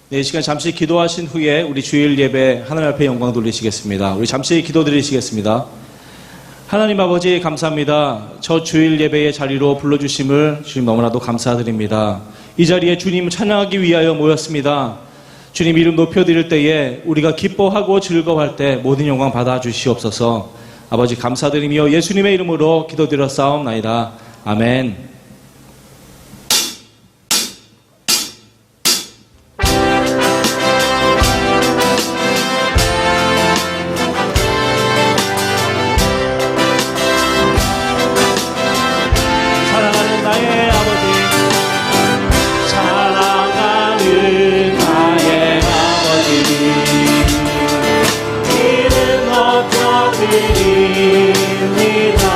네, 이 시간 잠시 기도하신 후에 우리 주일 예배 하나님 앞에 영광 돌리시겠습니다. 우리 잠시 기도 드리시겠습니다. 하나님 아버지 감사합니다. 저 주일 예배의 자리로 불러주심을 주님 너무나도 감사드립니다. 이 자리에 주님 찬양하기 위하여 모였습니다. 주님 이름 높여드릴 때에 우리가 기뻐하고 즐거워할 때 모든 영광 받아주시옵소서. 아버지 감사드리며 예수님의 이름으로 기도드렸사옵나이다. 아멘. 드립니다.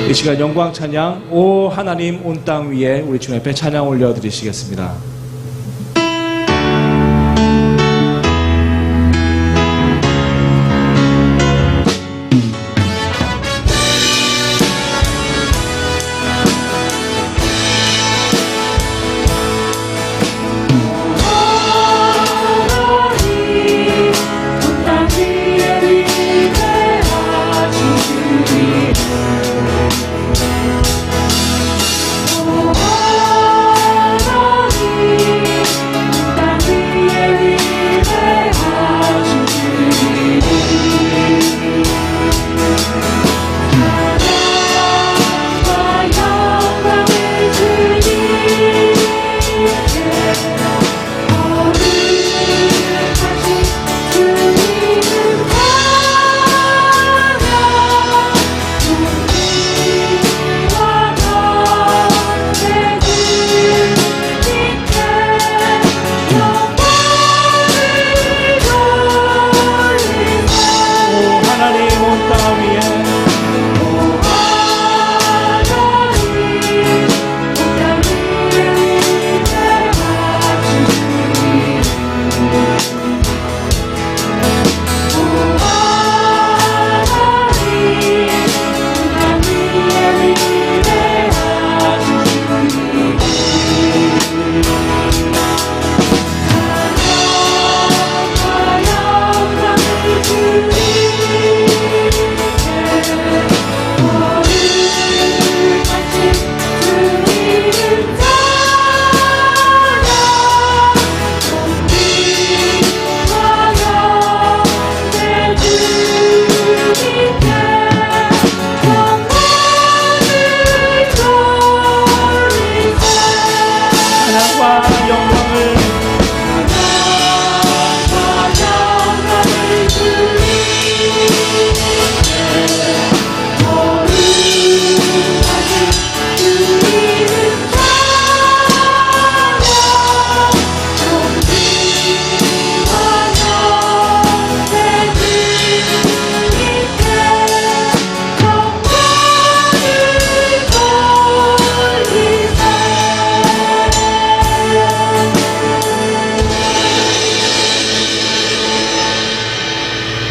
이 시간 영광 찬양 오 하나님 온 땅 위에 우리 주님 앞에 찬양 올려드리시겠습니다.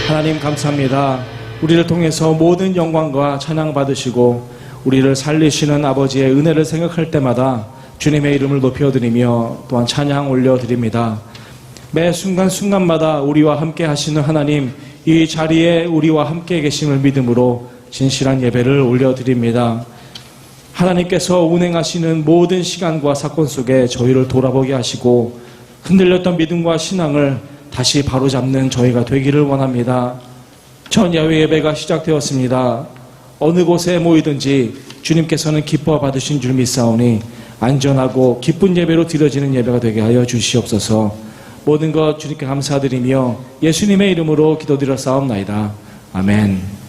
하나님 감사합니다. 우리를 통해서 모든 영광과 찬양 받으시고 우리를 살리시는 아버지의 은혜를 생각할 때마다 주님의 이름을 높여드리며 또한 찬양 올려드립니다. 매 순간순간마다 우리와 함께 하시는 하나님, 이 자리에 우리와 함께 계심을 믿음으로 진실한 예배를 올려드립니다. 하나님께서 운행하시는 모든 시간과 사건 속에 저희를 돌아보게 하시고 흔들렸던 믿음과 신앙을 다시 바로잡는 저희가 되기를 원합니다. 전 야외 예배가 시작되었습니다. 어느 곳에 모이든지 주님께서는 기뻐 받으신 줄 믿사오니 안전하고 기쁜 예배로 드려지는 예배가 되게 하여 주시옵소서. 모든 것 주님께 감사드리며 예수님의 이름으로 기도드려 싸움나이다. 아멘.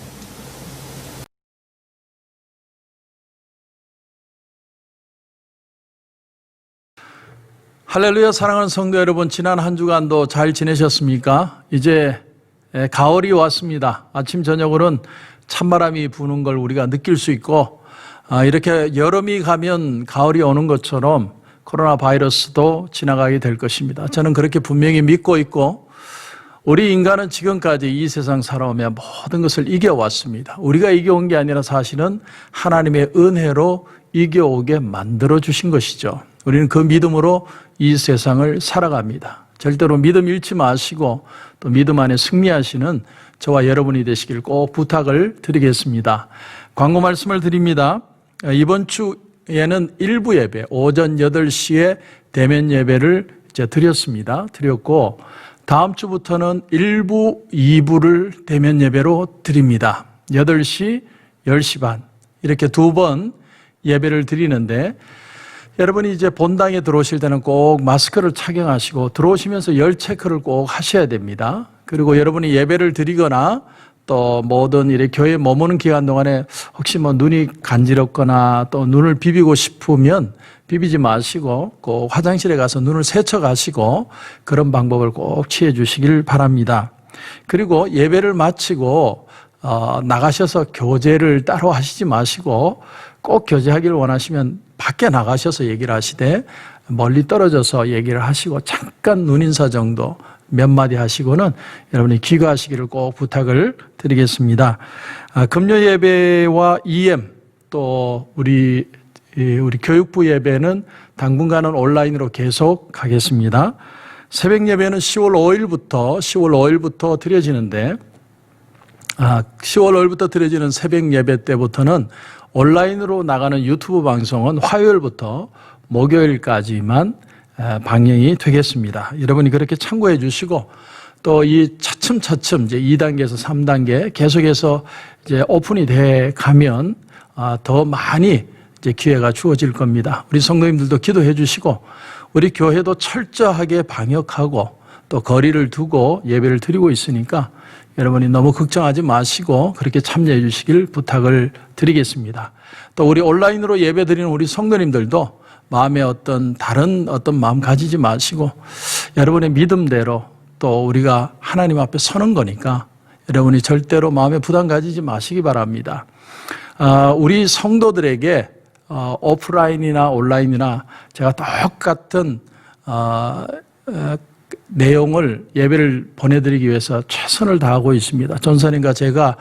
할렐루야. 사랑하는 성도 여러분, 지난 한 주간도 잘 지내셨습니까? 이제 가을이 왔습니다. 아침 저녁으로는 찬바람이 부는 걸 우리가 느낄 수 있고, 이렇게 여름이 가면 가을이 오는 것처럼 코로나 바이러스도 지나가게 될 것입니다. 저는 그렇게 분명히 믿고 있고, 우리 인간은 지금까지 이 세상 살아오며 모든 것을 이겨왔습니다. 우리가 이겨온 게 아니라 사실은 하나님의 은혜로 이겨오게 만들어주신 것이죠. 우리는 그 믿음으로 이 세상을 살아갑니다. 절대로 믿음 잃지 마시고 또 믿음 안에 승리하시는 저와 여러분이 되시길 꼭 부탁을 드리겠습니다. 광고 말씀을 드립니다. 이번 주에는 일부 예배, 오전 8시에 대면 예배를 이제 드렸고, 다음 주부터는 1부, 2부를 대면 예배로 드립니다. 8시, 10시 반 이렇게 2번 예배를 드리는데, 여러분이 이제 본당에 들어오실 때는 꼭 마스크를 착용하시고 들어오시면서 열 체크를 꼭 하셔야 됩니다. 그리고 여러분이 예배를 드리거나 또 모든 이렇게 교회에 머무는 기간 동안에 혹시 눈이 간지럽거나 또 눈을 비비고 싶으면 비비지 마시고 꼭 화장실에 가서 눈을 세척 하시고 그런 방법을 꼭 취해 주시길 바랍니다. 그리고 예배를 마치고 나가셔서 교제를 따로 하시지 마시고 꼭 교제하기를 원하시면 밖에 나가셔서 얘기를 하시되 멀리 떨어져서 얘기를 하시고 잠깐 눈인사 정도 몇 마디 하시고는 여러분이 귀가하시기를 꼭 부탁을 드리겠습니다. 금요 예배와 EM 또 우리 교육부 예배는 당분간은 온라인으로 계속 가겠습니다. 새벽 예배는 10월 5일부터 드려지는데 10월 5일부터 드려지는 새벽 예배 때부터는 온라인으로 나가는 유튜브 방송은 화요일부터 목요일까지만 방영이 되겠습니다. 여러분이 그렇게 참고해 주시고 또 이 차츰 이제 2단계에서 3단계 계속해서 이제 오픈이 돼 가면 더 많이 이제 기회가 주어질 겁니다. 우리 성도님들도 기도해 주시고 우리 교회도 철저하게 방역하고 또 거리를 두고 예배를 드리고 있으니까 여러분이 너무 걱정하지 마시고 그렇게 참여해 주시길 부탁을 드리겠습니다. 또 우리 온라인으로 예배 드리는 우리 성도님들도 마음에 다른 마음 가지지 마시고 여러분의 믿음대로 또 우리가 하나님 앞에 서는 거니까 여러분이 절대로 마음에 부담 가지지 마시기 바랍니다. 우리 성도들에게 오프라인이나 온라인이나 제가 똑같은 내용을 예배를 보내드리기 위해서 최선을 다하고 있습니다. 전사님과 제가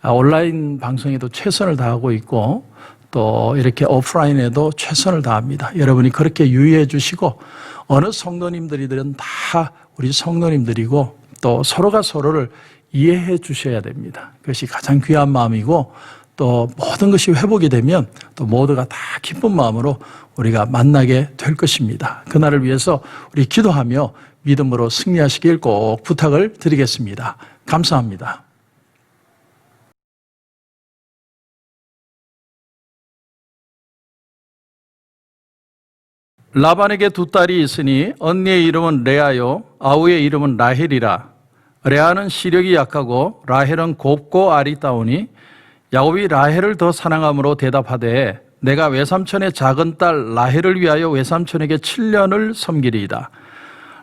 온라인 방송에도 최선을 다하고 있고 또 이렇게 오프라인에도 최선을 다합니다. 여러분이 그렇게 유의해 주시고 어느 성도님들이든 다 우리 성도님들이고 또 서로가 서로를 이해해 주셔야 됩니다. 그것이 가장 귀한 마음이고 또 모든 것이 회복이 되면 또 모두가 다 기쁜 마음으로 우리가 만나게 될 것입니다. 그날을 위해서 우리 기도하며 믿음으로 승리하시길 꼭 부탁을 드리겠습니다. 감사합니다. 라반에게 두 딸이 있으니 언니의 이름은 레아요 아우의 이름은 라헬이라. 레아는 시력이 약하고 라헬은 곱고 아리따우니 야곱이 라헬을 더 사랑함으로 대답하되 내가 외삼촌의 작은 딸 라헬을 위하여 외삼촌에게 7년을 섬기리이다.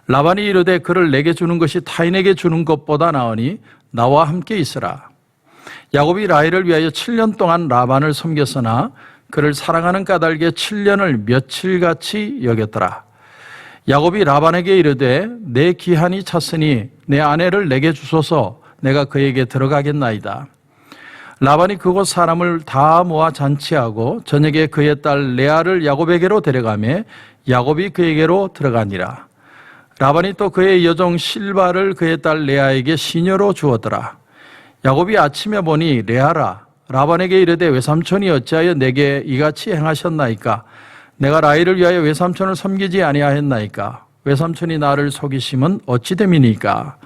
라반이 이르되 그를 내게 주는 것이 타인에게 주는 것보다 나으니 나와 함께 있으라. 야곱이 라헬을 위하여 7년 동안 라반을 섬겼으나 그를 사랑하는 까닭에 7년을 며칠같이 여겼더라. 야곱이 라반에게 이르되 내 기한이 찼으니 내 아내를 내게 주소서 내가 그에게 들어가겠나이다. 라반이 그곳 사람을 다 모아 잔치하고 저녁에 그의 딸 레아를 야곱에게로 데려가매 야곱이 그에게로 들어가니라. 라반이 또 그의 여종 실바를 그의 딸 레아에게 시녀로 주었더라. 야곱이 아침에 보니 레아라. 라반에게 이르되 외삼촌이 어찌하여 내게 이같이 행하셨나이까? 내가 라헬을 위하여 외삼촌을 섬기지 아니하였나이까? 외삼촌이 나를 속이심은 어찌 됨이니까?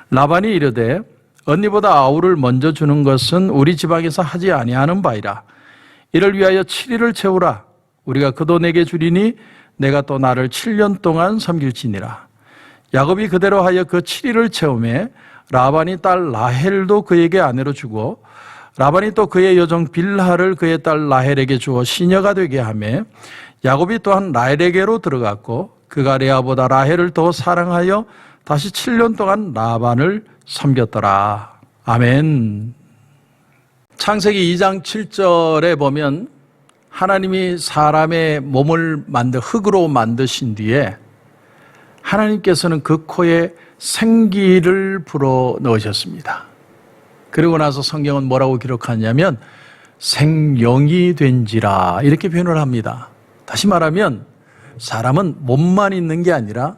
라반이 이르되 언니보다 아우를 먼저 주는 것은 우리 지방에서 하지 아니하는 바이라. 이를 위하여 7일을 채우라. 우리가 그도 내게 주리니 내가 또 나를 7년 동안 섬길지니라. 야곱이 그대로 하여 그 7일을 채우매 라반이 딸 라헬도 그에게 아내로 주고 라반이 또 그의 여종 빌하를 그의 딸 라헬에게 주어 시녀가 되게 하매 야곱이 또한 라헬에게로 들어갔고 그가 레아보다 라헬을 더 사랑하여 다시 7년 동안 라반을 섬겼더라. 아멘. 창세기 2장 7절에 보면 하나님이 사람의 몸을 흙으로 만드신 뒤에 하나님께서는 그 코에 생기를 불어 넣으셨습니다. 그리고 나서 성경은 뭐라고 기록하냐면 생영이 된지라 이렇게 표현을 합니다. 다시 말하면 사람은 몸만 있는 게 아니라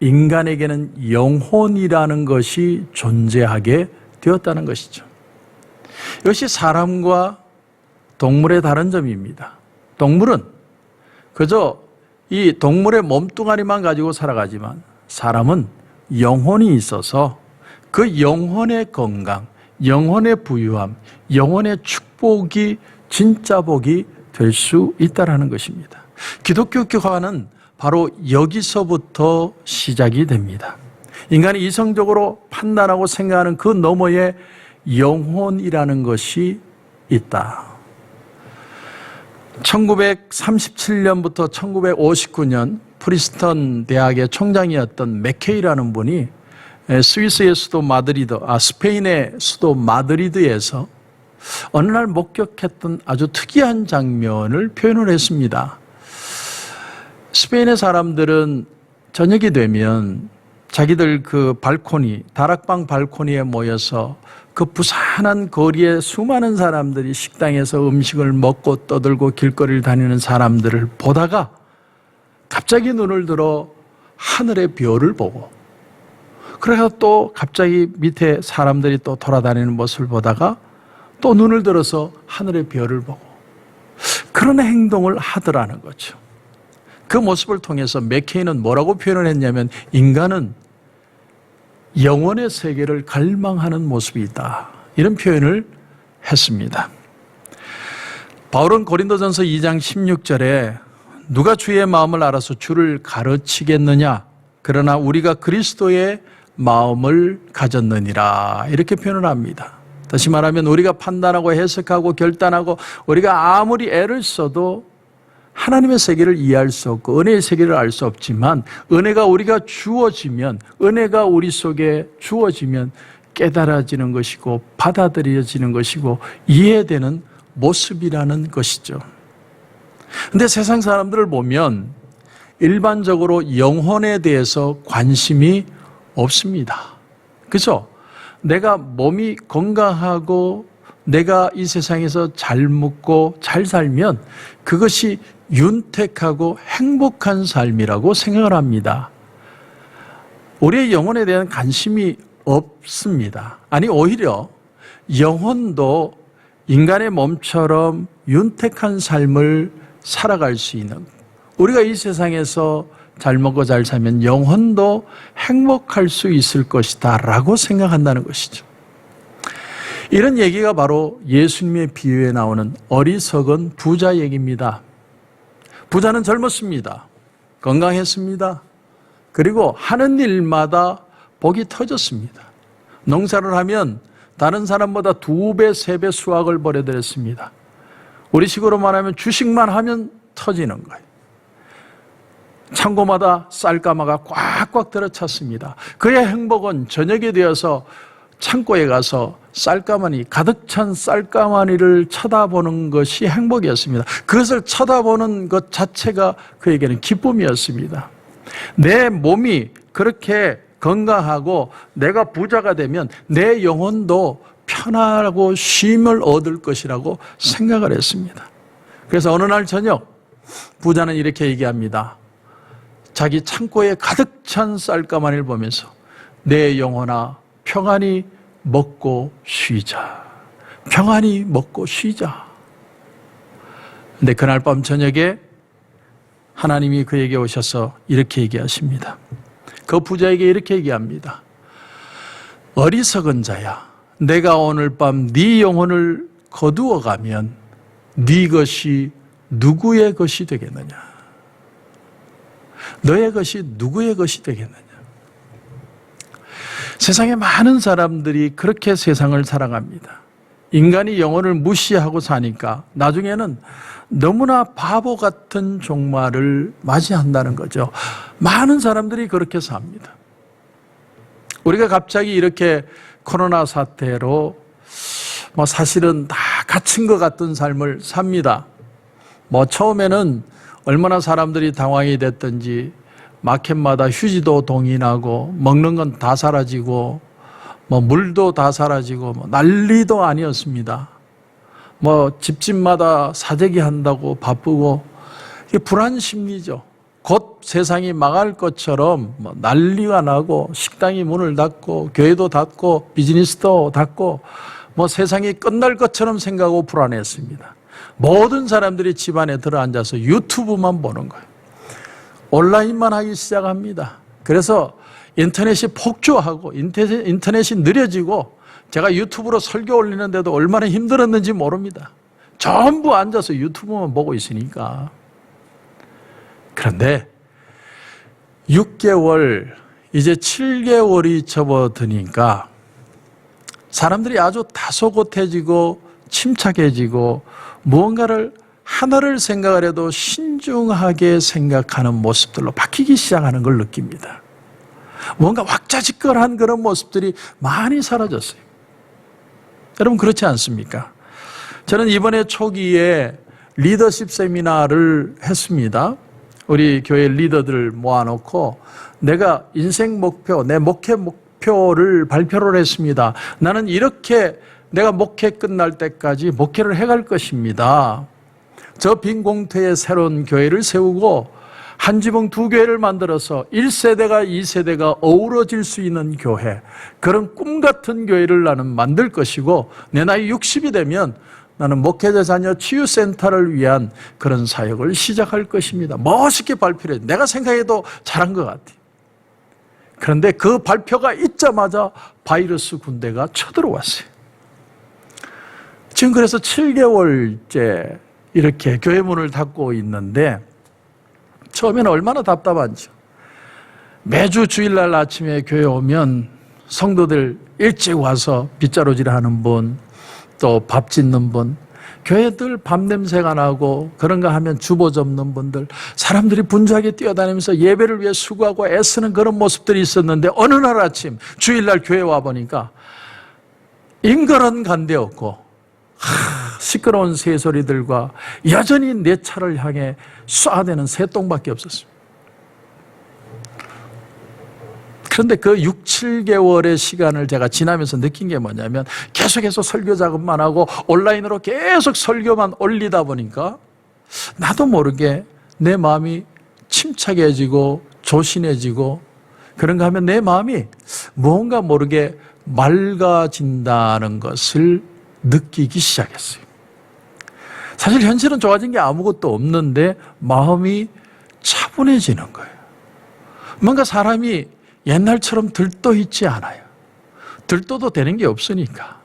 인간에게는 영혼이라는 것이 존재하게 되었다는 것이죠. 이것이 사람과 동물의 다른 점입니다. 동물은 그저 이 동물의 몸뚱아리만 가지고 살아가지만 사람은 영혼이 있어서 그 영혼의 건강, 영혼의 부유함, 영혼의 축복이 진짜 복이 될 수 있다는 것입니다. 기독교 교화는 바로 여기서부터 시작이 됩니다. 인간이 이성적으로 판단하고 생각하는 그 너머에 영혼이라는 것이 있다. 1937년부터 1959년 프리스턴 대학의 총장이었던 맥케이라는 분이 스위스의 수도 마드리드, 스페인의 수도 마드리드에서 어느 날 목격했던 아주 특이한 장면을 표현을 했습니다. 스페인의 사람들은 저녁이 되면 자기들 그 발코니, 다락방 발코니에 모여서 그 부산한 거리에 수많은 사람들이 식당에서 음식을 먹고 떠들고 길거리를 다니는 사람들을 보다가 갑자기 눈을 들어 하늘의 별을 보고, 그래서 또 갑자기 밑에 사람들이 또 돌아다니는 모습을 보다가 또 눈을 들어서 하늘의 별을 보고, 그런 행동을 하더라는 거죠. 그 모습을 통해서 맥케인은 뭐라고 표현을 했냐면, 인간은 영혼의 세계를 갈망하는 모습이 있다, 이런 표현을 했습니다. 바울은 고린도전서 2장 16절에 누가 주의 마음을 알아서 주를 가르치겠느냐, 그러나 우리가 그리스도의 마음을 가졌느니라, 이렇게 표현을 합니다. 다시 말하면 우리가 판단하고 해석하고 결단하고 우리가 아무리 애를 써도 하나님의 세계를 이해할 수 없고 은혜의 세계를 알 수 없지만, 은혜가 우리가 주어지면, 은혜가 우리 속에 주어지면 깨달아지는 것이고 받아들여지는 것이고 이해되는 모습이라는 것이죠. 그런데 세상 사람들을 보면 일반적으로 영혼에 대해서 관심이 없습니다. 그렇죠? 내가 몸이 건강하고 내가 이 세상에서 잘 먹고 잘 살면 그것이 윤택하고 행복한 삶이라고 생각을 합니다. 우리의 영혼에 대한 관심이 없습니다. 아니, 오히려 영혼도 인간의 몸처럼 윤택한 삶을 살아갈 수 있는, 우리가 이 세상에서 잘 먹고 잘 살면 영혼도 행복할 수 있을 것이다 라고 생각한다는 것이죠. 이런 얘기가 바로 예수님의 비유에 나오는 어리석은 부자 얘기입니다. 부자는 젊었습니다. 건강했습니다. 그리고 하는 일마다 복이 터졌습니다. 농사를 하면 다른 사람보다 2배, 3배 수확을 벌여들였습니다. 우리 식으로 말하면 주식만 하면 터지는 거예요. 창고마다 쌀가마가 꽉꽉 들어찼습니다. 그의 행복은 저녁이 되어서 창고에 가서 쌀가마니, 가득 찬 쌀가마니를 쳐다보는 것이 행복이었습니다. 그것을 쳐다보는 것 자체가 그에게는 기쁨이었습니다. 내 몸이 그렇게 건강하고 내가 부자가 되면 내 영혼도 편하고 쉼을 얻을 것이라고 생각을 했습니다. 그래서 어느 날 저녁 부자는 이렇게 얘기합니다. 자기 창고에 가득 찬 쌀가마니를 보면서 내 영혼아 평안히 먹고 쉬자. 평안히 먹고 쉬자. 근데 그날 밤 저녁에 하나님이 그에게 오셔서 이렇게 얘기하십니다. 그 부자에게 이렇게 얘기합니다. 어리석은 자야, 내가 오늘 밤 네 영혼을 거두어 가면 네 것이 누구의 것이 되겠느냐? 너의 것이 누구의 것이 되겠느냐? 세상에 많은 사람들이 그렇게 세상을 살아갑니다. 인간이 영혼을 무시하고 사니까 나중에는 너무나 바보 같은 종말을 맞이한다는 거죠. 많은 사람들이 그렇게 삽니다. 우리가 갑자기 이렇게 코로나 사태로 사실은 다 갇힌 것 같은 삶을 삽니다. 처음에는 얼마나 사람들이 당황이 됐던지 마켓마다 휴지도 동인하고 먹는 건 다 사라지고 물도 다 사라지고 난리도 아니었습니다. 집집마다 사재기 한다고 바쁘고, 이게 불안 심리죠. 곧 세상이 망할 것처럼 난리가 나고 식당이 문을 닫고 교회도 닫고 비즈니스도 닫고 세상이 끝날 것처럼 생각하고 불안했습니다. 모든 사람들이 집안에 들어앉아서 유튜브만 보는 거예요. 온라인만 하기 시작합니다. 그래서 인터넷이 폭주하고 인터넷이 느려지고, 제가 유튜브로 설교 올리는데도 얼마나 힘들었는지 모릅니다. 전부 앉아서 유튜브만 보고 있으니까. 그런데 6개월, 이제 7개월이 접어드니까 사람들이 아주 다소곳해지고 침착해지고 무언가를 하나를 생각을 해도 신중하게 생각하는 모습들로 바뀌기 시작하는 걸 느낍니다. 뭔가 왁자지껄한 그런 모습들이 많이 사라졌어요. 여러분 그렇지 않습니까? 저는 이번에 초기에 리더십 세미나를 했습니다. 우리 교회 리더들을 모아놓고 내가 인생 목표, 내 목회 목표를 발표를 했습니다. 나는 이렇게 내가 목회 끝날 때까지 목회를 해갈 것입니다. 저 빈 공터에 새로운 교회를 세우고 한 지붕 두 교회를 만들어서 1세대가 2세대가 어우러질 수 있는 교회, 그런 꿈 같은 교회를 나는 만들 것이고 내 나이 60이 되면 나는 목회자 자녀 치유센터를 위한 그런 사역을 시작할 것입니다. 멋있게 발표를 해요. 내가 생각해도 잘한 것 같아요. 그런데 그 발표가 있자마자 바이러스 군대가 쳐들어왔어요. 지금 그래서 7개월째 이렇게 교회 문을 닫고 있는데 처음에는 얼마나 답답한지. 매주 주일날 아침에 교회 오면 성도들 일찍 와서 빗자루질 하는 분, 또 밥 짓는 분, 교회들 밥 냄새가 나고 그런가 하면 주보 접는 분들, 사람들이 분주하게 뛰어다니면서 예배를 위해 수고하고 애쓰는 그런 모습들이 있었는데 어느 날 아침 주일날 교회 와보니까 인걸은 간데 없고 시끄러운 새소리들과 여전히 내 차를 향해 쏴대는 새똥밖에 없었습니다. 그런데 그 6, 7개월의 시간을 제가 지나면서 느낀 게 뭐냐면 계속해서 설교 작업만 하고 온라인으로 계속 설교만 올리다 보니까 나도 모르게 내 마음이 침착해지고 조신해지고 그런가 하면 내 마음이 무언가 모르게 맑아진다는 것을 느끼기 시작했어요. 사실 현실은 좋아진 게 아무것도 없는데 마음이 차분해지는 거예요. 뭔가 사람이 옛날처럼 들떠있지 않아요. 들떠도 되는 게 없으니까.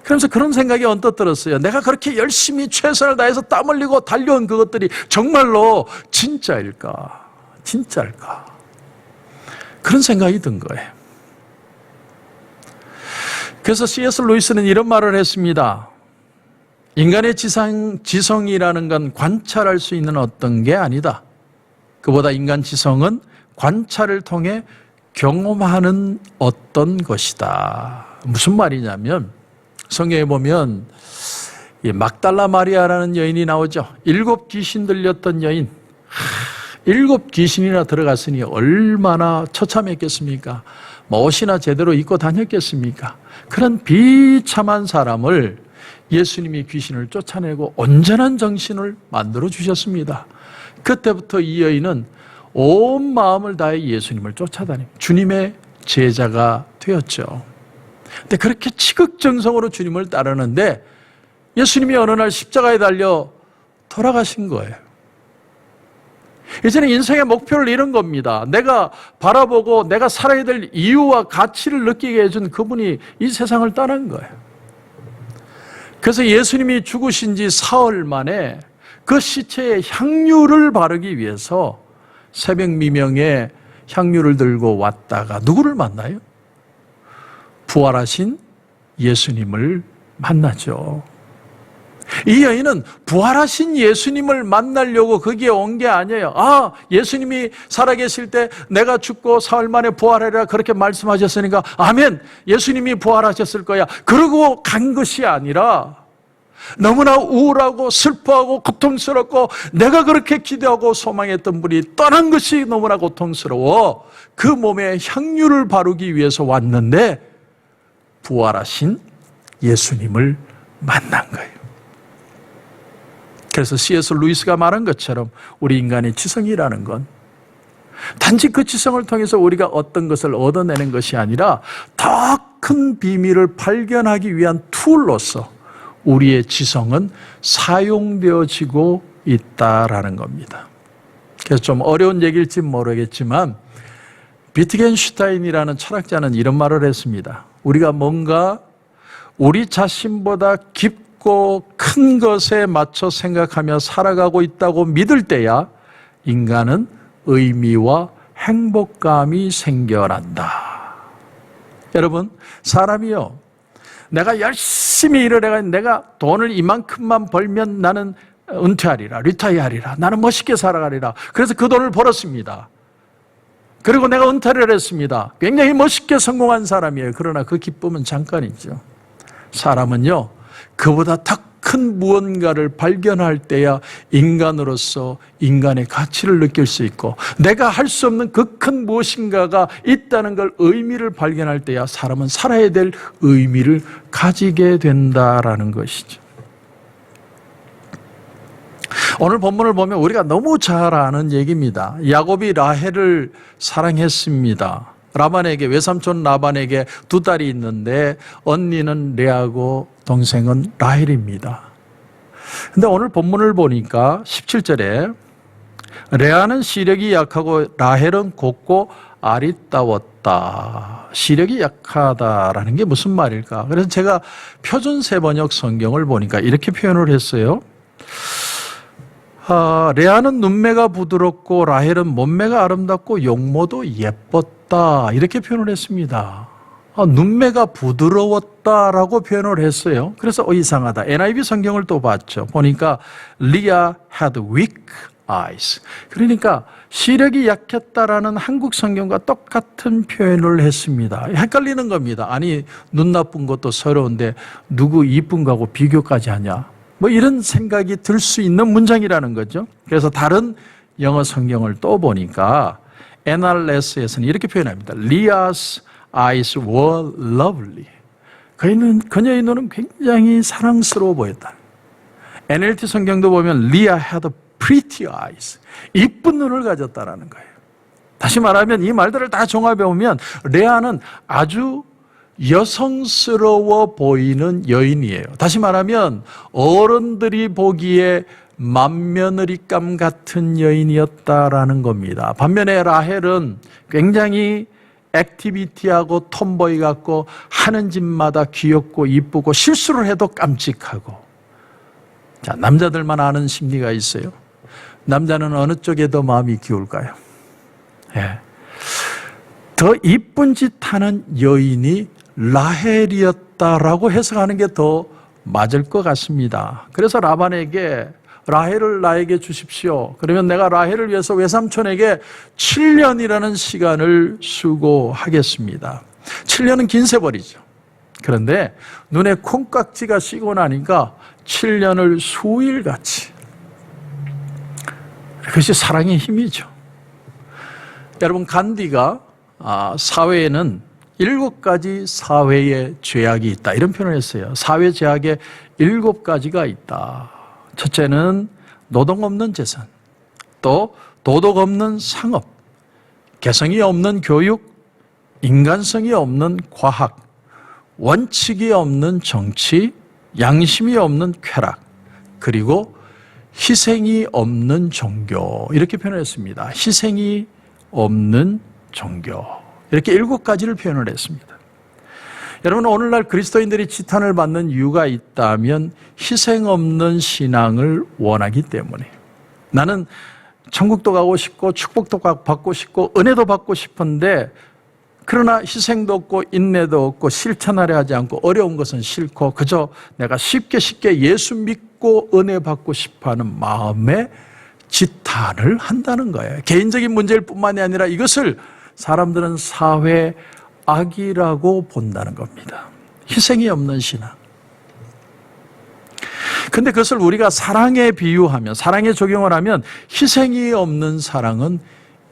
그러면서 그런 생각이 언뜻 들었어요. 내가 그렇게 열심히 최선을 다해서 땀 흘리고 달려온 그것들이 정말로 진짜일까? 진짜일까? 그런 생각이 든 거예요. 그래서 C.S. 루이스는 이런 말을 했습니다. 인간의 지성이라는 건 관찰할 수 있는 어떤 게 아니다. 그보다 인간 지성은 관찰을 통해 경험하는 어떤 것이다. 무슨 말이냐면 성경에 보면 막달라 마리아라는 여인이 나오죠. 7 귀신 들렸던 여인. 7 귀신이나 들어갔으니 얼마나 처참했겠습니까? 옷이나 제대로 입고 다녔겠습니까? 그런 비참한 사람을 예수님이 귀신을 쫓아내고 온전한 정신을 만들어 주셨습니다. 그때부터 이 여인은 온 마음을 다해 예수님을 쫓아다니며 주님의 제자가 되었죠. 근데 그렇게 지극정성으로 주님을 따르는데 예수님이 어느 날 십자가에 달려 돌아가신 거예요. 이제는 인생의 목표를 잃은 겁니다. 내가 바라보고 내가 살아야 될 이유와 가치를 느끼게 해준 그분이 이 세상을 떠난 거예요. 그래서 예수님이 죽으신 지 사흘 만에 그 시체에 향유를 바르기 위해서 새벽 미명에 향유를 들고 왔다가 누구를 만나요? 부활하신 예수님을 만나죠. 이 여인은 부활하신 예수님을 만나려고 거기에 온 게 아니에요. 아, 예수님이 살아계실 때 내가 죽고 사흘 만에 부활하리라 그렇게 말씀하셨으니까 아멘, 예수님이 부활하셨을 거야. 그러고 간 것이 아니라 너무나 우울하고 슬퍼하고 고통스럽고 내가 그렇게 기대하고 소망했던 분이 떠난 것이 너무나 고통스러워 그 몸에 향유를 바르기 위해서 왔는데 부활하신 예수님을 만난 거예요. 그래서 C.S. 루이스가 말한 것처럼 우리 인간의 지성이라는 건 단지 그 지성을 통해서 우리가 어떤 것을 얻어내는 것이 아니라 더 큰 비밀을 발견하기 위한 툴로서 우리의 지성은 사용되어지고 있다라는 겁니다. 그래서 좀 어려운 얘기일지 모르겠지만 비트겐슈타인이라는 철학자는 이런 말을 했습니다. 우리가 뭔가 우리 자신보다 깊고 큰 것에 맞춰 생각하며 살아가고 있다고 믿을 때야 인간은 의미와 행복감이 생겨난다. 여러분, 사람이요, 내가 열심히 일을 해가 내가 돈을 이만큼만 벌면 나는 은퇴하리라, 리타이어하리라, 나는 멋있게 살아가리라. 그래서 그 돈을 벌었습니다. 그리고 내가 은퇴를 했습니다. 굉장히 멋있게 성공한 사람이에요. 그러나 그 기쁨은 잠깐이죠. 사람은요, 그보다 더 큰 무언가를 발견할 때야 인간으로서 인간의 가치를 느낄 수 있고, 내가 할 수 없는 그 큰 무엇인가가 있다는 걸 의미를 발견할 때야 사람은 살아야 될 의미를 가지게 된다라는 것이죠. 오늘 본문을 보면 우리가 너무 잘 아는 얘기입니다. 야곱이 라헬을 사랑했습니다. 라반에게, 외삼촌 라반에게 두 딸이 있는데 언니는 레아고 동생은 라헬입니다. 근데 오늘 본문을 보니까 17절에 레아는 시력이 약하고 라헬은 곱고 아리따웠다. 시력이 약하다라는 게 무슨 말일까? 그래서 제가 표준 세번역 성경을 보니까 이렇게 표현을 했어요. 레아는 눈매가 부드럽고 라헬은 몸매가 아름답고 용모도 예뻤다. 이렇게 표현을 했습니다. 눈매가 부드러웠다라고 표현을 했어요. 그래서 이상하다. NIV 성경을 또 봤죠. 보니까 Leah had weak eyes. 그러니까 시력이 약했다라는 한국 성경과 똑같은 표현을 했습니다. 헷갈리는 겁니다. 아니, 눈 나쁜 것도 서러운데 누구 이쁜 거하고 비교까지 하냐? 뭐 이런 생각이 들 수 있는 문장이라는 거죠. 그래서 다른 영어 성경을 또 보니까 NRS에서는 이렇게 표현합니다. Leah's eyes were lovely. 그녀의 눈은 굉장히 사랑스러워 보였다. NLT 성경도 보면 Leah had pretty eyes. 이쁜 눈을 가졌다라는 거예요. 다시 말하면 이 말들을 다 종합해 보면 레아는 아주 여성스러워 보이는 여인이에요. 다시 말하면 어른들이 보기에 맏며느리감 같은 여인이었다라는 겁니다. 반면에 라헬은 굉장히 액티비티하고 톰보이 같고 하는 짓마다 귀엽고 이쁘고 실수를 해도 깜찍하고. 자, 남자들만 아는 심리가 있어요. 남자는 어느 쪽에 더 마음이 기울까요? 예. 더 이쁜 짓 하는 여인이 라헬이었다라고 해석하는 게 더 맞을 것 같습니다. 그래서 라반에게 라헬을 나에게 주십시오. 그러면 내가 라헬을 위해서 외삼촌에게 7년이라는 시간을 수고하겠습니다. 7년은 긴 세월이죠. 그런데 눈에 콩깍지가 씌고 나니까 7년을 수일같이. 그것이 사랑의 힘이죠. 여러분, 간디가 사회에는 7가지 사회의 죄악이 있다, 이런 표현을 했어요. 사회 죄악에 7가지가 있다. 첫째는 노동 없는 재산, 또 도덕 없는 상업, 개성이 없는 교육, 인간성이 없는 과학, 원칙이 없는 정치, 양심이 없는 쾌락, 그리고 희생이 없는 종교, 이렇게 표현했습니다. 희생이 없는 종교, 이렇게 7가지를 표현을 했습니다. 여러분, 오늘날 그리스도인들이 지탄을 받는 이유가 있다면 희생 없는 신앙을 원하기 때문에. 나는 천국도 가고 싶고 축복도 받고 싶고 은혜도 받고 싶은데, 그러나 희생도 없고 인내도 없고 실천하려 하지 않고 어려운 것은 싫고 그저 내가 쉽게 예수 믿고 은혜 받고 싶어하는 마음에 지탄을 한다는 거예요. 개인적인 문제일 뿐만이 아니라 이것을 사람들은 사회 악이라고 본다는 겁니다. 희생이 없는 신앙. 근데 그것을 우리가 사랑에 비유하면, 사랑에 적용을 하면 희생이 없는 사랑은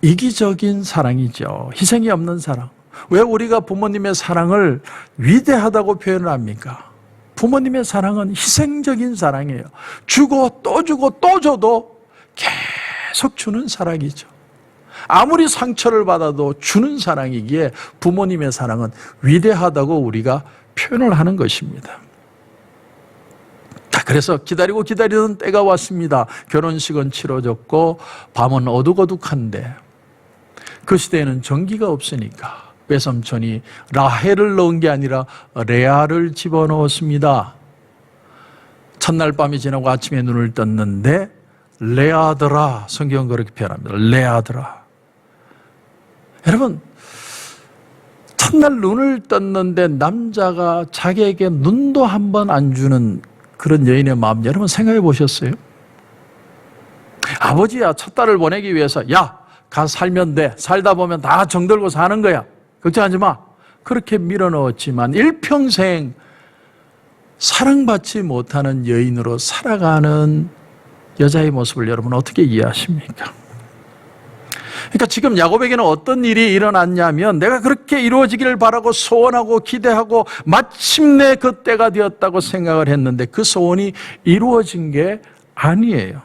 이기적인 사랑이죠. 희생이 없는 사랑. 왜 우리가 부모님의 사랑을 위대하다고 표현을 합니까? 부모님의 사랑은 희생적인 사랑이에요. 주고 또 주고 또 줘도 계속 주는 사랑이죠. 아무리 상처를 받아도 주는 사랑이기에 부모님의 사랑은 위대하다고 우리가 표현을 하는 것입니다. 자, 그래서 기다리고 기다리던 때가 왔습니다. 결혼식은 치러졌고 밤은 어둑어둑한데 그 시대에는 전기가 없으니까 외삼촌이 라헬을 넣은 게 아니라 레아를 집어넣었습니다. 첫날 밤이 지나고 아침에 눈을 떴는데 레아더라, 성경은 그렇게 표현합니다. 레아더라. 여러분, 첫날 눈을 떴는데 남자가 자기에게 눈도 한 번 안 주는 그런 여인의 마음, 여러분 생각해 보셨어요? 아버지야, 첫 딸을 보내기 위해서 야, 가 살면 돼. 살다 보면 다 정들고 사는 거야. 걱정하지 마. 그렇게 밀어넣었지만 일평생 사랑받지 못하는 여인으로 살아가는 여자의 모습을 여러분 어떻게 이해하십니까? 그러니까 지금 야곱에게는 어떤 일이 일어났냐면 내가 그렇게 이루어지기를 바라고 소원하고 기대하고 마침내 그 때가 되었다고 생각을 했는데 그 소원이 이루어진 게 아니에요.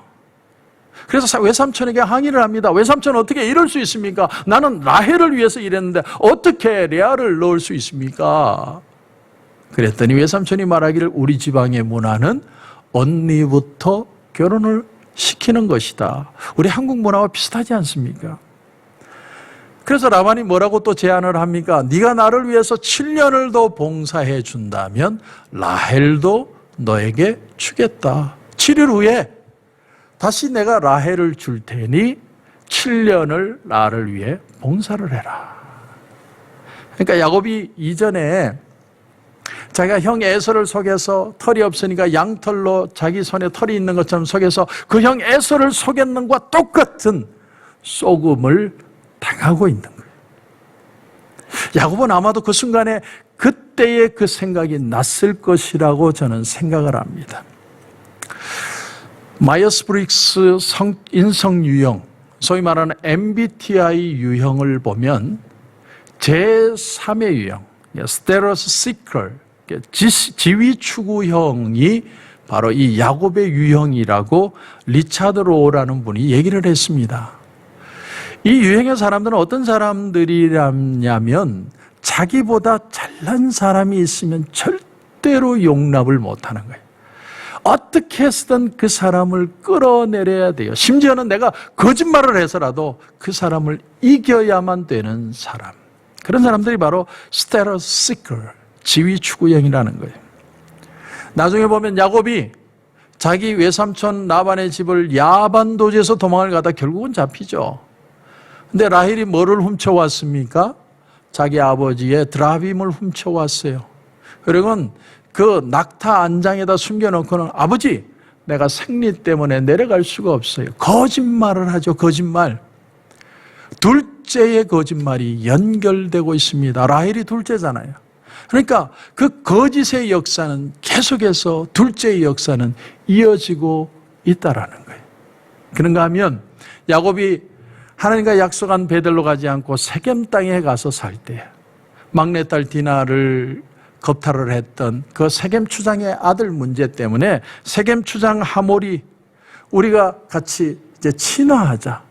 그래서 외삼촌에게 항의를 합니다. 외삼촌 어떻게 이럴 수 있습니까? 나는 라헬을 위해서 일했는데 어떻게 레아를 넣을 수 있습니까? 그랬더니 외삼촌이 말하기를 우리 지방의 문화는 언니부터 결혼을 시키는 것이다. 우리 한국 문화와 비슷하지 않습니까? 그래서 라반이 뭐라고 또 제안을 합니까? 네가 나를 위해서 7년을 더 봉사해 준다면 라헬도 너에게 주겠다. 7일 후에 다시 내가 라헬을 줄 테니 7년을 나를 위해 봉사를 해라. 그러니까 야곱이 이전에 자기가 형 에서를 속여서 털이 없으니까 양털로 자기 손에 털이 있는 것처럼 속여서 그 형 에서를 속였는 것과 똑같은 속음을 당하고 있는 거예요. 야곱은 아마도 그 순간에 그때의 그 생각이 났을 것이라고 저는 생각을 합니다. 마이어스-브릭스 인성 유형, 소위 말하는 MBTI 유형을 보면 제3의 유형, 스테러스 시컬, 지위 추구형이 바로 이 야곱의 유형이라고 리차드 로우라는 분이 얘기를 했습니다. 이 유형의 사람들은 어떤 사람들이냐면 자기보다 잘난 사람이 있으면 절대로 용납을 못하는 거예요. 어떻게 해서든 그 사람을 끌어내려야 돼요. 심지어는 내가 거짓말을 해서라도 그 사람을 이겨야만 되는 사람. 그런 사람들이 바로 스테러스 시컬, 지위 추구형이라는 거예요. 나중에 보면 야곱이 자기 외삼촌 라반의 집을 야반도지에서 도망을 가다 결국은 잡히죠. 근데 라헬이 뭐를 훔쳐왔습니까? 자기 아버지의 드라빔을 훔쳐왔어요. 그리고는 그 낙타 안장에다 숨겨놓고는 아버지, 내가 생리 때문에 내려갈 수가 없어요. 거짓말을 하죠. 거짓말. 둘째의 거짓말이 연결되고 있습니다. 라헬이 둘째잖아요. 그러니까 그 거짓의 역사는 계속해서 둘째의 역사는 이어지고 있다라는 거예요. 그런가 하면 야곱이 하나님과 약속한 베들로 가지 않고 세겜 땅에 가서 살 때 막내딸 디나를 겁탈을 했던 그 세겜 추장의 아들 문제 때문에 세겜 추장 하몰이 우리가 같이 이제 친화하자.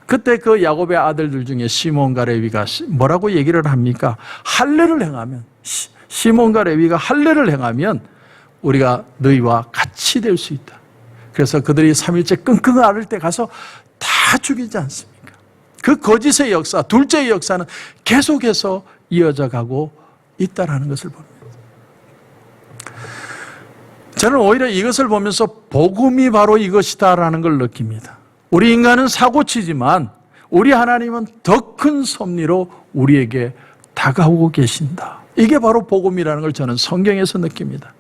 그때 그 야곱의 아들들 중에 시몬과 레위가 뭐라고 얘기를 합니까? 할례를 행하면, 시몬과 레위가 할례를 행하면 우리가 너희와 같이 될 수 있다. 그래서 그들이 3일째 끙끙 앓을 때 가서 다 죽이지 않습니까? 그 거짓의 역사, 둘째의 역사는 계속해서 이어져 가고 있다는 것을 봅니다. 저는 오히려 이것을 보면서 복음이 바로 이것이다라는 걸 느낍니다. 우리 인간은 사고치지만 우리 하나님은 더 큰 섭리로 우리에게 다가오고 계신다. 이게 바로 복음이라는 걸 저는 성경에서 느낍니다.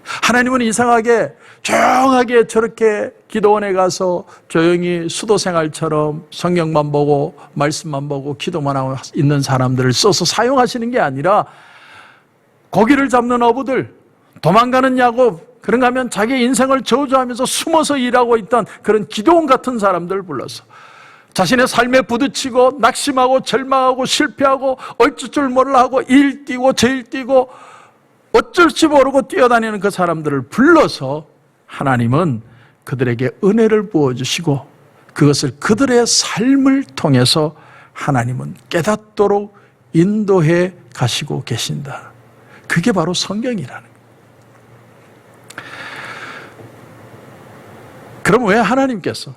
하나님은 이상하게 조용하게 저렇게 기도원에 가서 조용히 수도생활처럼 성경만 보고 말씀만 보고 기도만 하고 있는 사람들을 써서 사용하시는 게 아니라 고기를 잡는 어부들, 도망가는 야곱, 그런가 하면 자기 인생을 저주하면서 숨어서 일하고 있던 그런 기도원 같은 사람들을 불러서 자신의 삶에 부딪히고 낙심하고 절망하고 실패하고 어쩔 줄 몰라 하고 일 뛰고 저일 뛰고 어쩔 줄 모르고 뛰어다니는 그 사람들을 불러서 하나님은 그들에게 은혜를 부어주시고 그것을 그들의 삶을 통해서 하나님은 깨닫도록 인도해 가시고 계신다. 그게 바로 성경이라는 거예요. 그럼 왜 하나님께서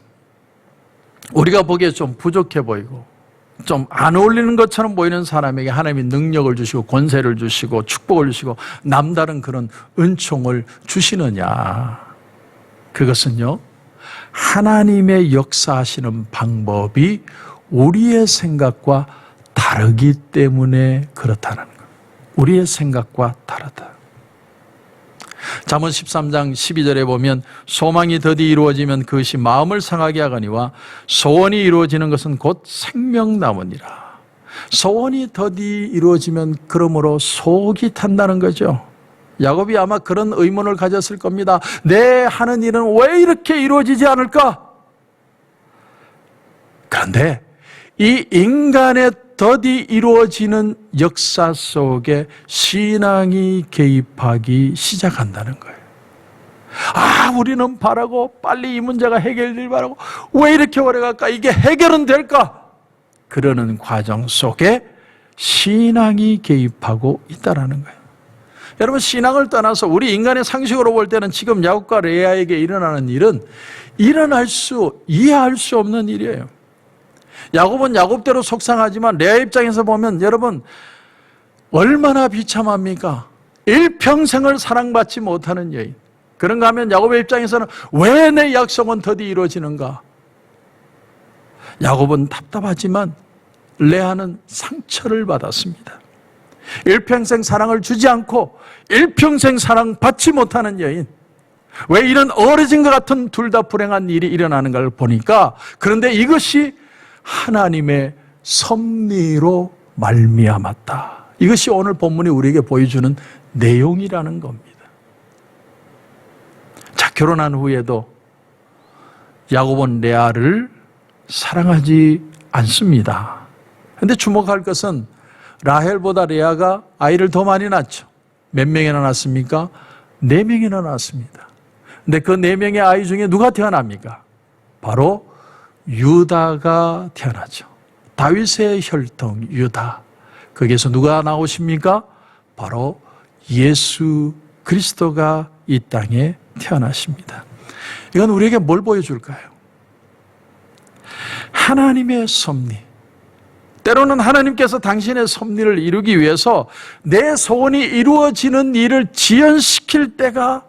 우리가 보기에 좀 부족해 보이고 좀 안 어울리는 것처럼 보이는 사람에게 하나님이 능력을 주시고 권세를 주시고 축복을 주시고 남다른 그런 은총을 주시느냐? 그것은요, 하나님의 역사하시는 방법이 우리의 생각과 다르기 때문에 그렇다는 거예요. 우리의 생각과 다르다. 잠언 13장 12절에 보면 소망이 더디 이루어지면 그것이 마음을 상하게 하거니와 소원이 이루어지는 것은 곧 생명나무니라. 소원이 더디 이루어지면 그러므로 속이 탄다는 거죠. 야곱이 아마 그런 의문을 가졌을 겁니다. 내 하는 일은 왜 이렇게 이루어지지 않을까? 그런데 이 인간의 더디 이루어지는 역사 속에 신앙이 개입하기 시작한다는 거예요. 우리는 바라고 빨리 이 문제가 해결되길 바라고 왜 이렇게 오래 갈까? 이게 해결은 될까? 그러는 과정 속에 신앙이 개입하고 있다는 거예요. 여러분, 신앙을 떠나서 우리 인간의 상식으로 볼 때는 지금 야곱과 레아에게 일어나는 일은 이해할 수 없는 일이에요. 야곱은 야곱대로 속상하지만 레아 입장에서 보면 여러분 얼마나 비참합니까? 일평생을 사랑받지 못하는 여인. 그런가 하면 야곱의 입장에서는 왜 내 약속은 더디 이루어지는가? 야곱은 답답하지만 레아는 상처를 받았습니다. 일평생 사랑을 주지 않고 일평생 사랑받지 못하는 여인. 왜 이런 어려진 것 같은 둘 다 불행한 일이 일어나는 걸 보니까, 그런데 이것이 하나님의 섭리로 말미암았다. 이것이 오늘 본문이 우리에게 보여주는 내용이라는 겁니다. 자, 결혼한 후에도 야곱은 레아를 사랑하지 않습니다. 그런데 주목할 것은 라헬보다 레아가 아이를 더 많이 낳죠. 몇 명이나 낳습니까? 4명이나 낳습니다. 근데 그 4명의 아이 중에 누가 태어납니까? 바로 유다가 태어나죠. 다윗의 혈통 유다. 거기에서 누가 나오십니까? 바로 예수 그리스도가 이 땅에 태어나십니다. 이건 우리에게 뭘 보여줄까요? 하나님의 섭리. 때로는 하나님께서 당신의 섭리를 이루기 위해서 내 소원이 이루어지는 일을 지연시킬 때가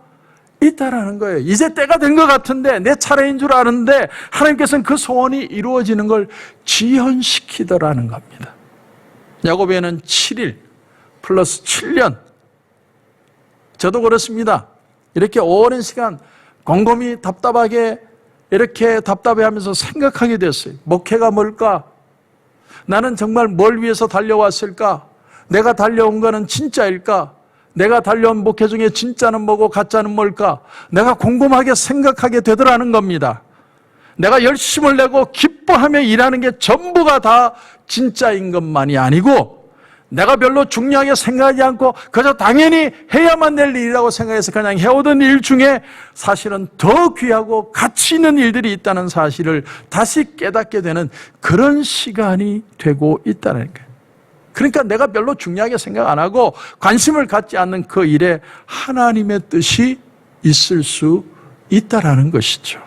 있다라는 거예요. 이제 때가 된 것 같은데, 내 차례인 줄 아는데 하나님께서는 그 소원이 이루어지는 걸 지연시키더라는 겁니다. 야곱에는 7일 플러스 7년. 저도 그렇습니다. 이렇게 오랜 시간 곰곰이 답답하게 이렇게 답답해하면서 생각하게 됐어요. 목회가 뭘까? 나는 정말 뭘 위해서 달려왔을까? 내가 달려온 거는 진짜일까? 내가 달려온 목회 중에 진짜는 뭐고 가짜는 뭘까? 내가 궁금하게 생각하게 되더라는 겁니다. 내가 열심을 내고 기뻐하며 일하는 게 전부가 다 진짜인 것만이 아니고, 내가 별로 중요하게 생각하지 않고 그저 당연히 해야만 될 일이라고 생각해서 그냥 해오던 일 중에 사실은 더 귀하고 가치 있는 일들이 있다는 사실을 다시 깨닫게 되는 그런 시간이 되고 있다는 거예요. 그러니까 내가 별로 중요하게 생각 안 하고 관심을 갖지 않는 그 일에 하나님의 뜻이 있을 수 있다라는 것이죠.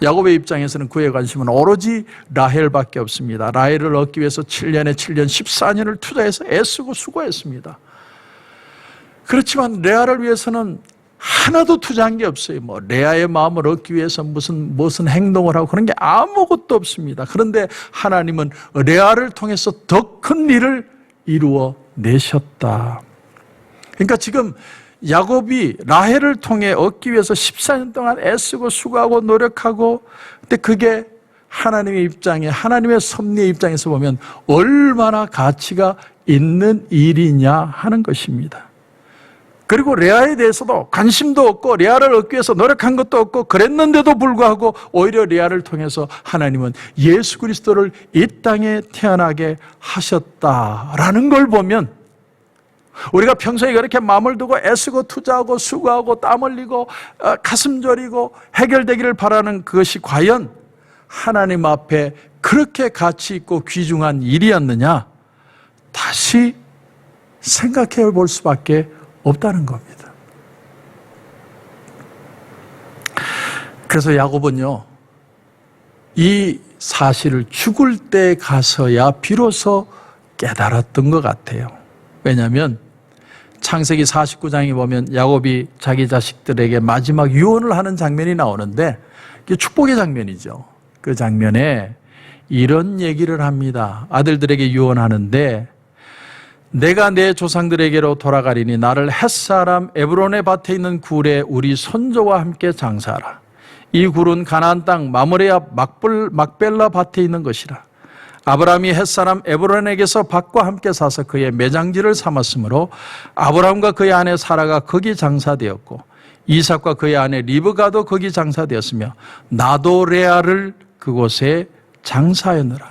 야곱의 입장에서는 그의 관심은 오로지 라헬밖에 없습니다. 라헬을 얻기 위해서 7년에 7년, 14년을 투자해서 애쓰고 수고했습니다. 그렇지만 레아를 위해서는 하나도 투자한 게 없어요. 레아의 마음을 얻기 위해서 무슨 행동을 하고 그런 게 아무것도 없습니다. 그런데 하나님은 레아를 통해서 더 큰 일을 이루어 내셨다. 그러니까 지금 야곱이 라헬을 통해 얻기 위해서 14년 동안 애쓰고 수고하고 노력하고, 근데 그게 하나님의 입장에, 하나님의 섭리의 입장에서 보면 얼마나 가치가 있는 일이냐 하는 것입니다. 그리고 레아에 대해서도 관심도 없고 레아를 얻기 위해서 노력한 것도 없고 그랬는데도 불구하고 오히려 레아를 통해서 하나님은 예수 그리스도를 이 땅에 태어나게 하셨다라는 걸 보면, 우리가 평소에 그렇게 마음을 두고 애쓰고 투자하고 수고하고 땀 흘리고 가슴 저리고 해결되기를 바라는 그것이 과연 하나님 앞에 그렇게 가치 있고 귀중한 일이었느냐, 다시 생각해 볼 수밖에 없다는 겁니다. 그래서 야곱은요, 이 사실을 죽을 때 가서야 비로소 깨달았던 것 같아요. 왜냐하면 창세기 49장에 보면 야곱이 자기 자식들에게 마지막 유언을 하는 장면이 나오는데, 이게 축복의 장면이죠. 그 장면에 이런 얘기를 합니다. 아들들에게 유언하는데, 내가 내 조상들에게로 돌아가리니 나를 햇사람 에브론의 밭에 있는 굴에 우리 손조와 함께 장사하라. 이 굴은 가나안 땅 마므레 앞 막벨라 밭에 있는 것이라. 아브라함이 햇사람 에브론에게서 밭과 함께 사서 그의 매장지를 삼았으므로 아브라함과 그의 아내 사라가 거기 장사되었고 이삭과 그의 아내 리브가도 거기 장사되었으며 나도 레아를 그곳에 장사하였느라.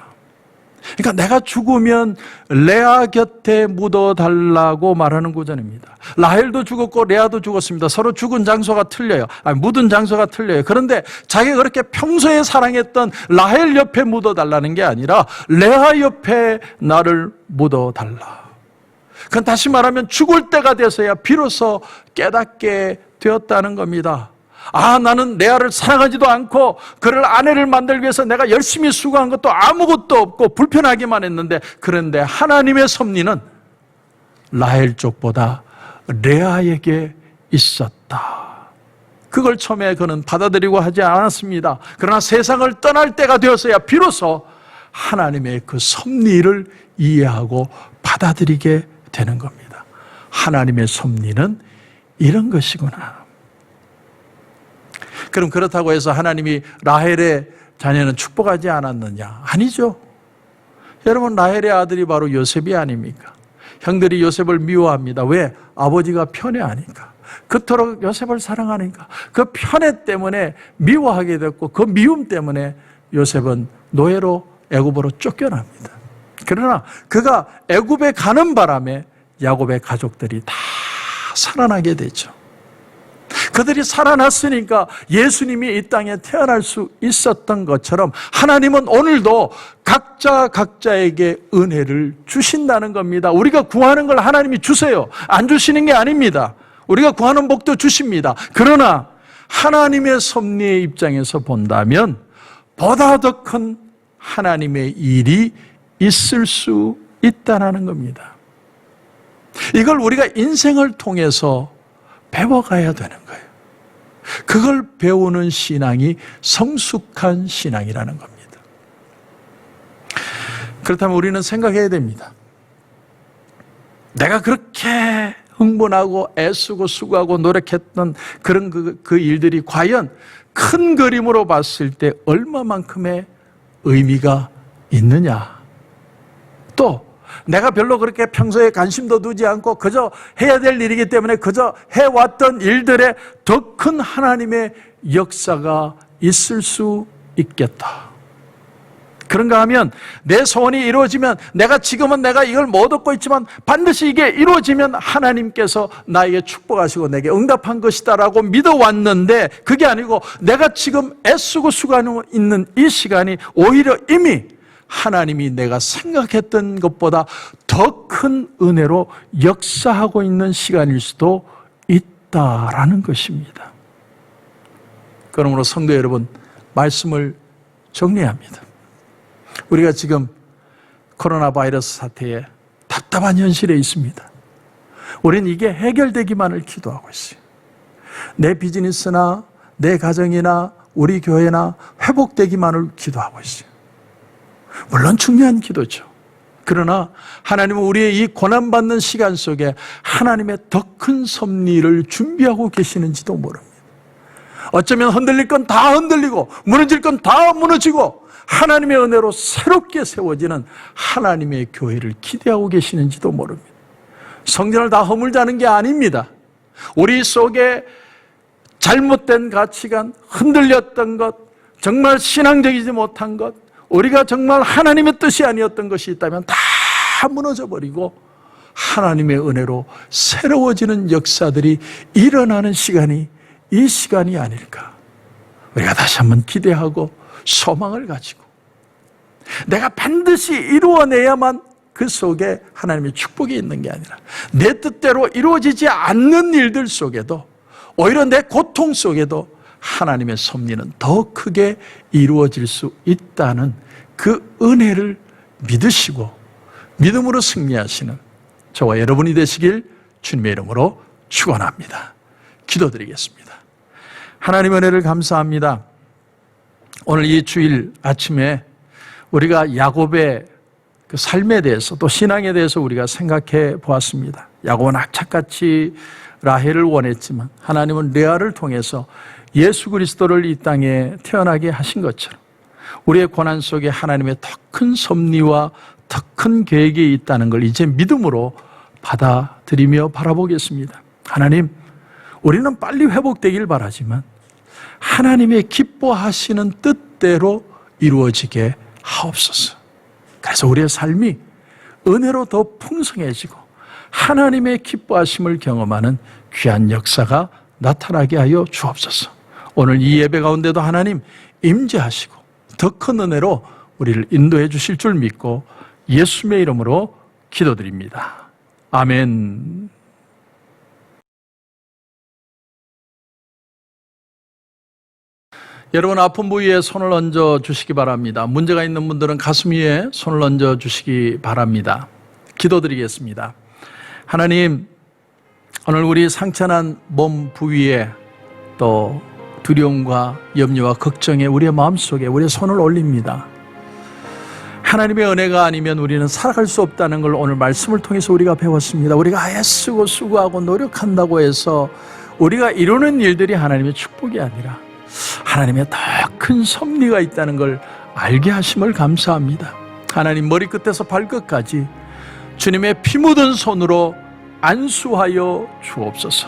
그러니까 내가 죽으면 레아 곁에 묻어달라고 말하는 구절입니다. 라헬도 죽었고 레아도 죽었습니다. 서로 죽은 장소가 틀려요. 묻은 장소가 틀려요. 그런데 자기가 그렇게 평소에 사랑했던 라헬 옆에 묻어달라는 게 아니라 레아 옆에 나를 묻어달라. 그건 다시 말하면 죽을 때가 돼서야 비로소 깨닫게 되었다는 겁니다. 나는 레아를 사랑하지도 않고 그를 아내를 만들기 위해서 내가 열심히 수고한 것도 아무것도 없고 불편하기만 했는데, 그런데 하나님의 섭리는 라헬 쪽보다 레아에게 있었다. 그걸 처음에 그는 받아들이고 하지 않았습니다. 그러나 세상을 떠날 때가 되었어야 비로소 하나님의 그 섭리를 이해하고 받아들이게 되는 겁니다. 하나님의 섭리는 이런 것이구나. 그럼 그렇다고 해서 하나님이 라헬의 자녀는 축복하지 않았느냐? 아니죠. 여러분, 라헬의 아들이 바로 요셉이 아닙니까? 형들이 요셉을 미워합니다. 왜? 아버지가 편애하니까. 그토록 요셉을 사랑하니까. 그 편애 때문에 미워하게 됐고, 그 미움 때문에 요셉은 노예로 애굽으로 쫓겨납니다. 그러나 그가 애굽에 가는 바람에 야곱의 가족들이 다 살아나게 되죠. 그들이 살아났으니까 예수님이 이 땅에 태어날 수 있었던 것처럼 하나님은 오늘도 각자에게 은혜를 주신다는 겁니다. 우리가 구하는 걸 하나님이 주세요. 안 주시는 게 아닙니다. 우리가 구하는 복도 주십니다. 그러나 하나님의 섭리의 입장에서 본다면 보다 더 큰 하나님의 일이 있을 수 있다는 겁니다. 이걸 우리가 인생을 통해서 배워가야 되는 거예요. 그걸 배우는 신앙이 성숙한 신앙이라는 겁니다. 그렇다면 우리는 생각해야 됩니다. 내가 그렇게 흥분하고 애쓰고 수고하고 노력했던 그런 그 일들이 과연 큰 그림으로 봤을 때 얼마만큼의 의미가 있느냐. 또 내가 별로 그렇게 평소에 관심도 두지 않고 그저 해야 될 일이기 때문에 그저 해왔던 일들에 더 큰 하나님의 역사가 있을 수 있겠다. 그런가 하면 내 소원이 이루어지면 지금은 내가 이걸 못 얻고 있지만 반드시 이게 이루어지면 하나님께서 나에게 축복하시고 내게 응답한 것이다라고 믿어왔는데, 그게 아니고 내가 지금 애쓰고 수고하고 있는 이 시간이 오히려 이미 하나님이 내가 생각했던 것보다 더 큰 은혜로 역사하고 있는 시간일 수도 있다라는 것입니다. 그러므로 성도 여러분, 말씀을 정리합니다. 우리가 지금 코로나 바이러스 사태에 답답한 현실에 있습니다. 우리는 이게 해결되기만을 기도하고 있어요. 내 비즈니스나 내 가정이나 우리 교회나 회복되기만을 기도하고 있어요. 물론 중요한 기도죠. 그러나 하나님은 우리의 이 고난받는 시간 속에 하나님의 더 큰 섭리를 준비하고 계시는지도 모릅니다. 어쩌면 흔들릴 건 다 흔들리고 무너질 건 다 무너지고 하나님의 은혜로 새롭게 세워지는 하나님의 교회를 기대하고 계시는지도 모릅니다. 성전을 다 허물자는 게 아닙니다. 우리 속에 잘못된 가치관, 흔들렸던 것, 정말 신앙적이지 못한 것, 우리가 정말 하나님의 뜻이 아니었던 것이 있다면 다 무너져버리고 하나님의 은혜로 새로워지는 역사들이 일어나는 시간이 이 시간이 아닐까. 우리가 다시 한번 기대하고 소망을 가지고 내가 반드시 이루어내야만 그 속에 하나님의 축복이 있는 게 아니라 내 뜻대로 이루어지지 않는 일들 속에도, 오히려 내 고통 속에도 하나님의 섭리는 더 크게 이루어질 수 있다는 그 은혜를 믿으시고 믿음으로 승리하시는 저와 여러분이 되시길 주님의 이름으로 축원합니다. 기도드리겠습니다. 하나님 은혜를 감사합니다. 오늘 이 주일 아침에 우리가 야곱의 그 삶에 대해서 또 신앙에 대해서 우리가 생각해 보았습니다. 야곱은 악착같이 라헬을 원했지만 하나님은 레아를 통해서 예수 그리스도를 이 땅에 태어나게 하신 것처럼 우리의 고난 속에 하나님의 더 큰 섭리와 더 큰 계획이 있다는 걸 이제 믿음으로 받아들이며 바라보겠습니다. 하나님, 우리는 빨리 회복되길 바라지만 하나님의 기뻐하시는 뜻대로 이루어지게 하옵소서. 그래서 우리의 삶이 은혜로 더 풍성해지고 하나님의 기뻐하심을 경험하는 귀한 역사가 나타나게 하여 주옵소서. 오늘 이 예배 가운데도 하나님 임재하시고 더 큰 은혜로 우리를 인도해 주실 줄 믿고 예수님의 이름으로 기도드립니다. 아멘. 여러분, 아픈 부위에 손을 얹어 주시기 바랍니다. 문제가 있는 분들은 가슴 위에 손을 얹어 주시기 바랍니다. 기도드리겠습니다. 하나님, 오늘 우리 상처난 몸 부위에 또 두려움과 염려와 걱정에 우리의 마음속에 우리의 손을 올립니다. 하나님의 은혜가 아니면 우리는 살아갈 수 없다는 걸 오늘 말씀을 통해서 우리가 배웠습니다. 우리가 애쓰고 수고하고 노력한다고 해서 우리가 이루는 일들이 하나님의 축복이 아니라 하나님의 더 큰 섭리가 있다는 걸 알게 하심을 감사합니다. 하나님, 머리끝에서 발끝까지 주님의 피 묻은 손으로 안수하여 주옵소서.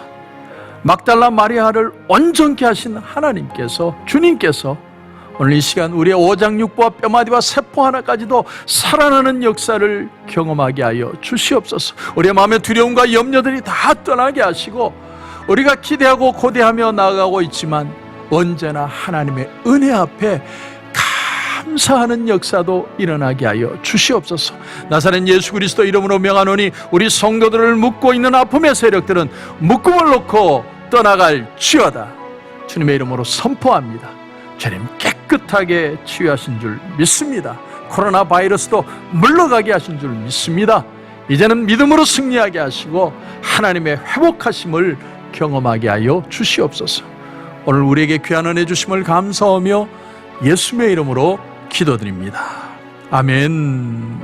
막달라 마리아를 온전케 하신 하나님께서, 주님께서 오늘 이 시간 우리의 오장육부와 뼈마디와 세포 하나까지도 살아나는 역사를 경험하게 하여 주시옵소서. 우리의 마음의 두려움과 염려들이 다 떠나게 하시고 우리가 기대하고 고대하며 나아가고 있지만 언제나 하나님의 은혜 앞에 감사하는 역사도 일어나게 하여 주시옵소서. 나사렛 예수 그리스도 이름으로 명하노니 우리 성도들을 묶고 있는 아픔의 세력들은 묶음을 놓고 떠나갈지어다. 주님의 이름으로 선포합니다. 주님 깨끗하게 치유하신 줄 믿습니다. 코로나 바이러스도 물러가게 하신 줄 믿습니다. 이제는 믿음으로 승리하게 하시고 하나님의 회복하심을 경험하게 하여 주시옵소서. 오늘 우리에게 귀한 은혜 주심을 감사하며 예수님의 이름으로 기도드립니다. 아멘.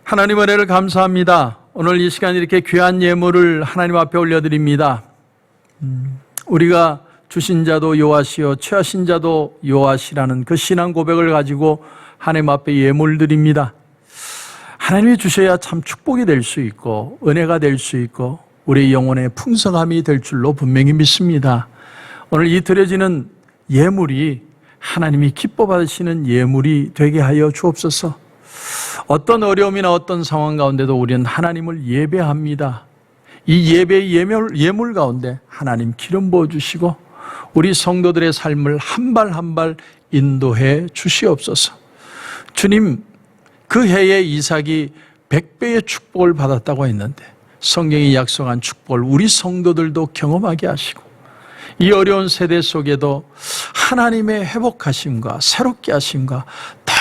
하나님 은혜를 감사합니다. 오늘 이 시간 이렇게 귀한 예물을 하나님 앞에 올려드립니다. 우리가 주신 자도 여호와시요 취하신 자도 여호와시라는 그 신앙 고백을 가지고 하나님 앞에 예물 드립니다. 하나님이 주셔야 참 축복이 될 수 있고 은혜가 될 수 있고 우리 영혼의 풍성함이 될 줄로 분명히 믿습니다. 오늘 이 드려지는 예물이 하나님이 기뻐 받으시는 예물이 되게 하여 주옵소서. 어떤 어려움이나 어떤 상황 가운데도 우리는 하나님을 예배합니다. 이 예배의 예물 가운데 하나님 기름 부어주시고 우리 성도들의 삶을 한 발 한 발 인도해 주시옵소서. 주님, 그 해에 이삭이 100배의 축복을 받았다고 했는데 성경이 약속한 축복을 우리 성도들도 경험하게 하시고 이 어려운 세대 속에도 하나님의 회복하심과 새롭게 하심과 더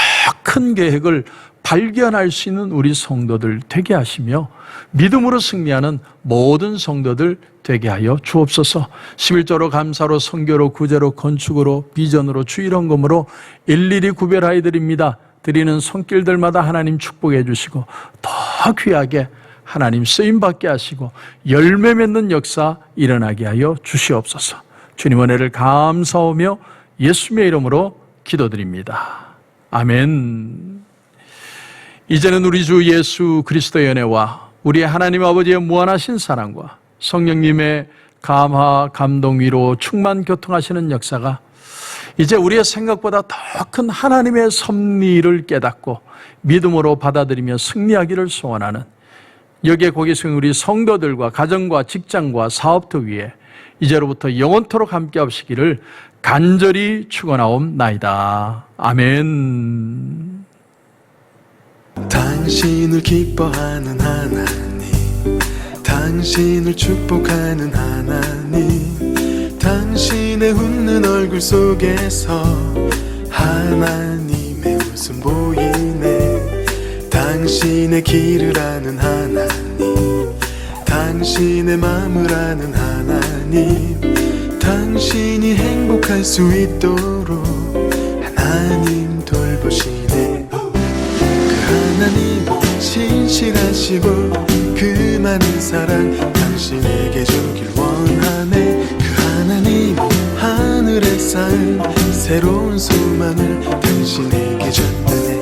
큰 계획을 발견할 수 있는 우리 성도들 되게 하시며 믿음으로 승리하는 모든 성도들 되게 하여 주옵소서. 11조로 감사로 선교로 구제로 건축으로 비전으로 주일헌금으로 일일이 구별하여 드립니다. 드리는 손길들마다 하나님 축복해 주시고 더 귀하게 하나님 쓰임받게 하시고 열매 맺는 역사 일어나게 하여 주시옵소서. 주님 은혜를 감사하며 예수님의 이름으로 기도드립니다. 아멘. 이제는 우리 주 예수 그리스도의 은혜와 우리 하나님 아버지의 무한하신 사랑과 성령님의 감화, 감동, 위로, 충만, 교통하시는 역사가 이제 우리의 생각보다 더 큰 하나님의 섭리를 깨닫고 믿음으로 받아들이며 승리하기를 소원하는 여기에 거기 있는 우리 성도들과 가정과 직장과 사업터 위에 이제로부터 영원토록 함께 하시기를 간절히 축원하옵나이다. 아멘. 당신을 기뻐하는 하나님, 당신을 축복하는 하나님, 당신의 웃는 얼굴 속에서 하나님의 웃음 보이네. 당신의 길을 아는 하나님, 당신의 마음을 아는 하나님, 당신이 행복할 수 있도록 하나님 돌보시네. 그 하나님 신실하시고 그 많은 사랑 당신에게 주길 원하네. 그 하나님 하늘에 쌓은 새로운 소망을 당신에게 준다네.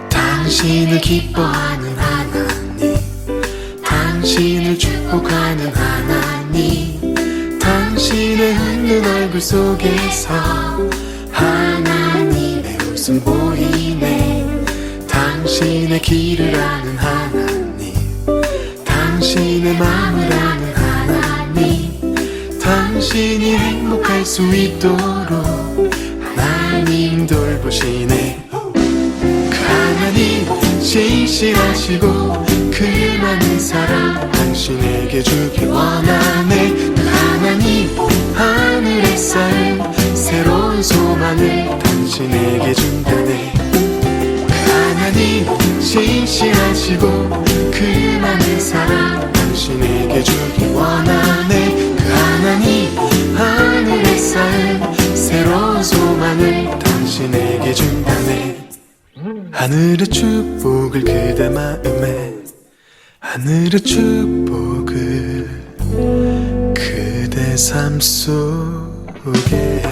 당신을 기뻐하는 하나님, 당신을 축복하는 하나님, 당신의 웃는 얼굴 속에서 하나님의 웃음 보이네. 당신의 길을 아는 하나님, 당신의 마음을 아는 하나님, 당신이 행복할 수 있도록 하나님 돌보시네. 하나님 신실하시고 그 많은 사랑 당신에게 주길 원하네. 그 하나님 하늘에 쌓인 새로운 소망을 당신에게 준다네. 그 하나님 신실하시고 그 많은 사랑 당신에게 주길 원하네. 그 하나님 하늘에 쌓인 새로운 소망을 당신에게 준다네. 하늘의 축복을 그대 마음에, 하늘의 축복을 그대 삶 속에